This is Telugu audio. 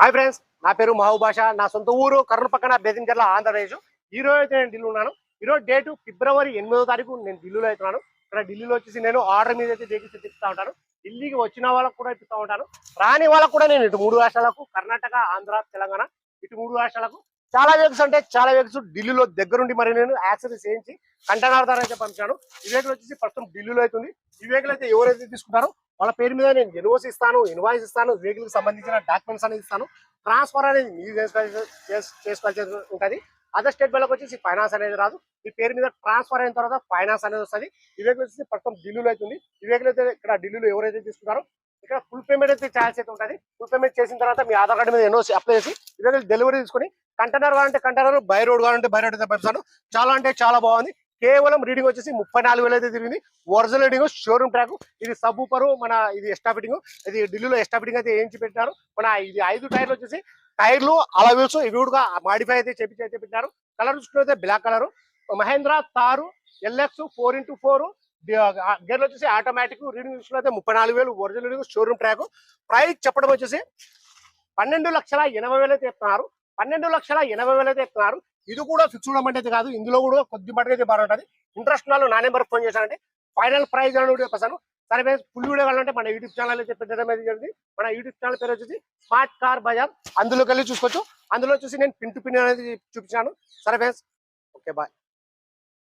హాయ్ ఫ్రెండ్స్, నా పేరు మహబూబ్ బాషా. నా సొంత ఊరు కర్నూలు పక్కన బెదించర్ల, ఆంధ్రప్రదేశ్. ఈ రోజు అయితే నేను ఢిల్లీ ఉన్నాను. ఈ రోజు డేటు ఫిబ్రవరి 8వ తారీఖు. నేను ఢిల్లీలో అవుతున్నాను. ఇక్కడ ఢిల్లీలో వచ్చేసి నేను ఆర్డర్ మీద అయితే వెహికల్స్ తిప్పుతా ఉంటాను. ఢిల్లీకి వచ్చిన వాళ్ళకు కూడా ఇప్పుతా ఉంటాను, రాని వాళ్ళకు కూడా. నేను ఇటు 3 రాష్ట్రాలకు, కర్ణాటక, ఆంధ్ర, తెలంగాణ, ఇటు 3 రాష్ట్రాలకు చాలా వెహికల్స్ అంటే చాలా వెహికల్స్ ఢిల్లీలో దగ్గరుండి మరి నేను యాక్సెస్ చేయించి కంటైనర్ ద్వారా అయితే పంపించాను. ఈ వెహికల్ వచ్చేసి ప్రస్తుతం ఢిల్లీలో అవుతుంది. ఈ వెహికల్ అయితే ఎవరైతే తీసుకుంటారో వాళ్ళ పేరు మీద నేను ఎన్ఓసి ఇస్తాను, ఇన్వాయిస్ ఇస్తాను, వెహికల్ కి సంబంధించిన డాక్యుమెంట్స్ అనేది ఇస్తాను. ట్రాన్స్ఫర్ అనేది మీరు చేసుకోవాల్సి ఉంటుంది. అదర్ స్టేట్ వాళ్ళకి వచ్చేసి ఫైనాన్స్ అనేది రాదు. ఈ పేరు మీద ట్రాన్స్ఫర్ అయిన తర్వాత ఫైనాన్స్ అనేది వస్తుంది. ఈ వెహికల్ వచ్చేసి ప్రస్తుతం ఢిల్లీలో అవుతుంది. ఈ వెహికల్ అయితే ఇక్కడ ఢిల్లీలో ఎవరైతే తీసుకుంటారో ఇక్కడ ఫుల్ పేమెంట్ అయితే ఛార్జ్ అయితే ఉంటుంది. ఫుల్ పేమెంట్ చేసిన తర్వాత మీ ఆధార్ కార్డు మీద ఎన్ఓసి అప్లై చేసి ఈ వెహికల్ డెలివరీ తీసుకొని కంటైనర్ కావాలంటే కంటైనర్, బై రోడ్ కావాలంటే బై రోడ్ అయితే పంపిస్తాను. చాలా అంటే చాలా బాగుంది. కేవలం రీడింగ్ వచ్చేసి 34,000 అయితే తిరిగింది. Original reading, showroom track. ఇది సబ్ ఊపరు, మన ఇది ఎక్స్ట్రా ఫిట్టింగ్. ఇది ఢిల్లీలో ఎక్స్ట్రా ఫిట్టింగ్ అయితే వేయించి పెట్టారు. మన ఇది 5 టైర్లు వచ్చేసి టైర్లు అలవీల్స్ ఇవి కూడా మాడిఫై అయితే చేపించి అయితే పెట్టారు. కలర్ చూసుకుంటే బ్లాక్ కలర్. మహేంద్ర తారు ఎల్ఎక్స్ 4x4 గేర్లు వచ్చేసి ఆటోమేటిక్. రీడింగ్ చూసుకుంటే 34,000 original reading, showroom track. Price చెప్పడం వచ్చేసి 12,80,000 అయితే చెప్తున్నారు. 12,80,000 అయితే చెప్తున్నారు. ఇది కూడా ఫిక్స్డ్ అమౌంట్ అయితే కాదు. ఇందులో కూడా కొద్ది మటుకు అయితే బాగుంటుంది. ఇంట్రెస్ట్ వాళ్ళు నా నెంబర్ ఫోన్ చేశానంటే ఫైనల్ ప్రైస్ అని కూడా చెప్పేసాను. సరే ఫ్రెండ్స్, ఫుల్ వీడియో కావాలంటే మన యూట్యూబ్ ఛానల్ అయితే పెట్టడం అనేది జరిగింది. మన యూట్యూబ్ ఛానల్ పేరు వచ్చేసి స్మార్ట్ కార్ బజార్. అందులోకి వెళ్ళి చూసుకోవచ్చు. అందులో వచ్చేసి నేను పిన్ టు పిన్ అనేది చూపించాను. సరే ఫ్రెండ్స్, ఓకే బాయ్.